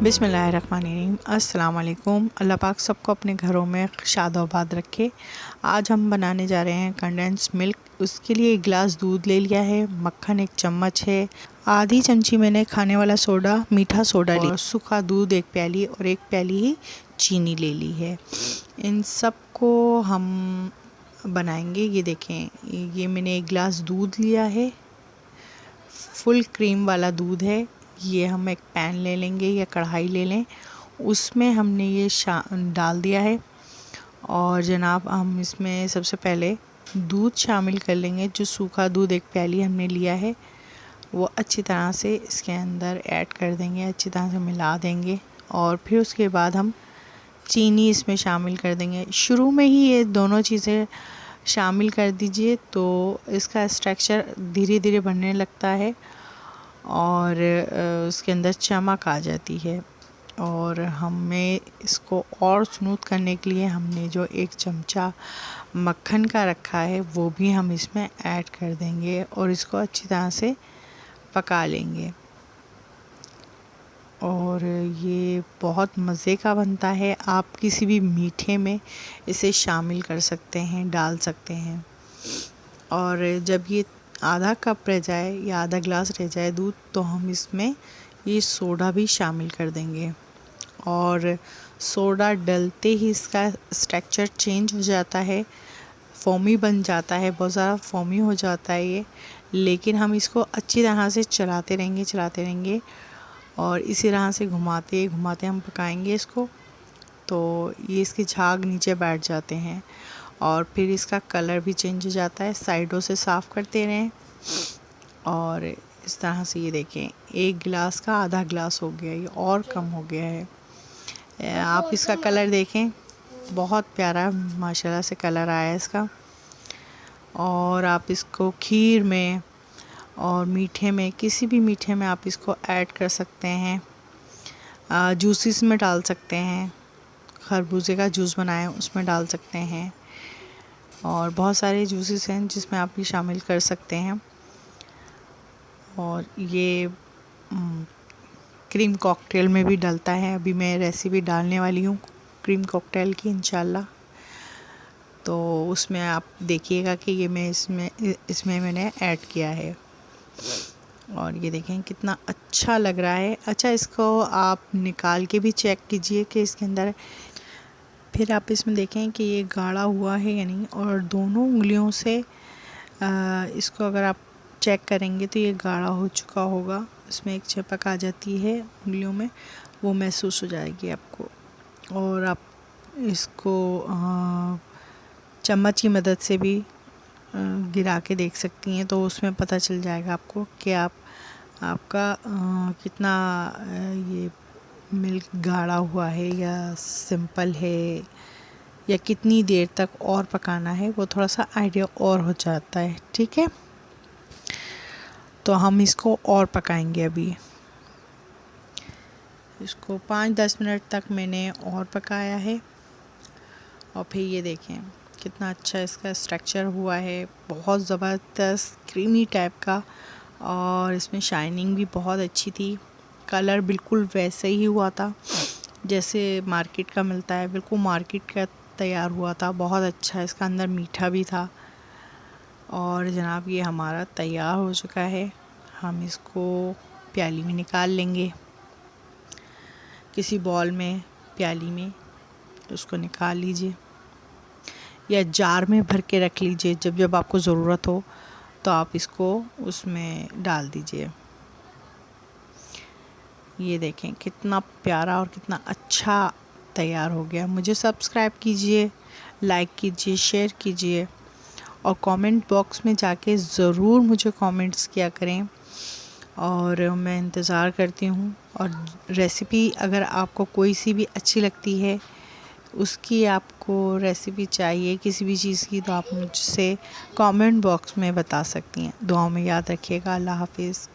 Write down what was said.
बिस्मिल्लाहिर्रहमानिर्रहीम। अस्सलाम वालेकुम। अल्लाह पाक सबको अपने घरों में शादोबाद रखे। आज हम बनाने जा रहे हैं कंडेंस मिल्क। उसके लिए 1 गिलास दूध ले लिया है, मक्खन 1 चम्मच है, आधी चमची मैंने खाने वाला सोडा मीठा सोडा लिया, और सूखा दूध 1 प्याली और 1 प्याली ही चीनी ले ली है। इन सब को हम बनाएंगे। ये देखें, ये मैंने 1 गिलास दूध लिया है, फुल क्रीम वाला दूध है। ये हम एक पैन ले लेंगे या कढ़ाई ले लें, उसमें हमने ये डाल दिया है। और जनाब हम इसमें सबसे पहले दूध शामिल कर लेंगे। जो सूखा दूध 1 प्याली हमने लिया है वो अच्छी तरह से इसके अंदर ऐड कर देंगे, अच्छी तरह से मिला देंगे। और फिर उसके बाद हम चीनी इसमें शामिल कर देंगे। शुरू में ही ये दोनों चीज़ें शामिल कर दीजिए तो इसका स्ट्रक्चर धीरे धीरे बनने लगता है और उसके अंदर चमक आ जाती है। और हमें इसको और स्मूथ करने के लिए हमने जो 1 चमचा मक्खन का रखा है वो भी हम इसमें ऐड कर देंगे और इसको अच्छी तरह से पका लेंगे। और ये बहुत मज़े का बनता है। आप किसी भी मीठे में इसे शामिल कर सकते हैं, डाल सकते हैं। और जब ये आधा कप रह जाए या आधा गिलास रह जाए दूध, तो हम इसमें ये सोडा भी शामिल कर देंगे। और सोडा डलते ही इसका स्ट्रक्चर चेंज हो जाता है, फोमी बन जाता है, बहुत ज़्यादा फोमी हो जाता है ये। लेकिन हम इसको अच्छी तरह से चलाते रहेंगे और इसी तरह से घुमाते घुमाते हम पकाएंगे इसको। तो ये इसके झाग नीचे बैठ जाते हैं और फिर इसका कलर भी चेंज हो जाता है। साइडों से साफ़ करते रहें। और इस तरह से ये देखें, 1 गिलास का आधा गिलास हो गया, ये और कम हो गया है। आप इसका कलर देखें, बहुत प्यारा माशाल्लाह से कलर आया है इसका। और आप इसको खीर में और मीठे में, किसी भी मीठे में आप इसको ऐड कर सकते हैं। जूसेस में डाल सकते हैं, खरबूजे का जूस बनाएं उसमें डाल सकते हैं। और बहुत सारे जूसेस हैं जिसमें आप ये शामिल कर सकते हैं। और ये क्रीम कॉकटेल में भी डलता है। अभी मैं रेसिपी डालने वाली हूँ क्रीम कॉकटेल की इंशाल्लाह, तो उसमें आप देखिएगा कि ये मैं इसमें मैंने ऐड किया है। और ये देखें कितना अच्छा लग रहा है। अच्छा, इसको आप निकाल के भी चेक कीजिए कि इसके अंदर, फिर आप इसमें देखें कि ये गाढ़ा हुआ है या नहीं। और दोनों उंगलियों से इसको अगर आप चेक करेंगे तो ये गाढ़ा हो चुका होगा। इसमें एक चिपक आ जाती है उंगलियों में, वो महसूस हो जाएगी आपको। और आप इसको चम्मच की मदद से भी गिरा के देख सकती हैं, तो उसमें पता चल जाएगा आपको कि आपका कितना ये मिल्क गाढ़ा हुआ है या सिंपल है, या कितनी देर तक और पकाना है। वो थोड़ा सा आइडिया और हो जाता है। ठीक है, तो हम इसको और पकाएंगे। अभी इसको 5-10 मिनट तक मैंने और पकाया है। और फिर ये देखें कितना अच्छा इसका स्ट्रक्चर हुआ है, बहुत ज़बरदस्त क्रीमी टाइप का। और इसमें शाइनिंग भी बहुत अच्छी थी, कलर बिल्कुल वैसे ही हुआ था जैसे मार्केट का मिलता है, बिल्कुल मार्केट का तैयार हुआ था। बहुत अच्छा, इसका अंदर मीठा भी था। और जनाब ये हमारा तैयार हो चुका है। हम इसको प्याली में निकाल लेंगे, किसी बॉल में, प्याली में उसको निकाल लीजिए या जार में भर के रख लीजिए। जब जब आपको ज़रूरत हो तो आप इसको उसमें डाल दीजिए। ये देखें कितना प्यारा और कितना अच्छा तैयार हो गया। मुझे सब्सक्राइब कीजिए, लाइक कीजिए, शेयर कीजिए और कमेंट बॉक्स में जाके ज़रूर मुझे कमेंट्स किया करें। और मैं इंतज़ार करती हूँ। और रेसिपी अगर आपको कोई सी भी अच्छी लगती है, उसकी आपको रेसिपी चाहिए किसी भी चीज़ की, तो आप मुझसे कमेंट बॉक्स में बता सकती हैं। दुआओं में याद रखिएगा। अल्लाह हाफिज़।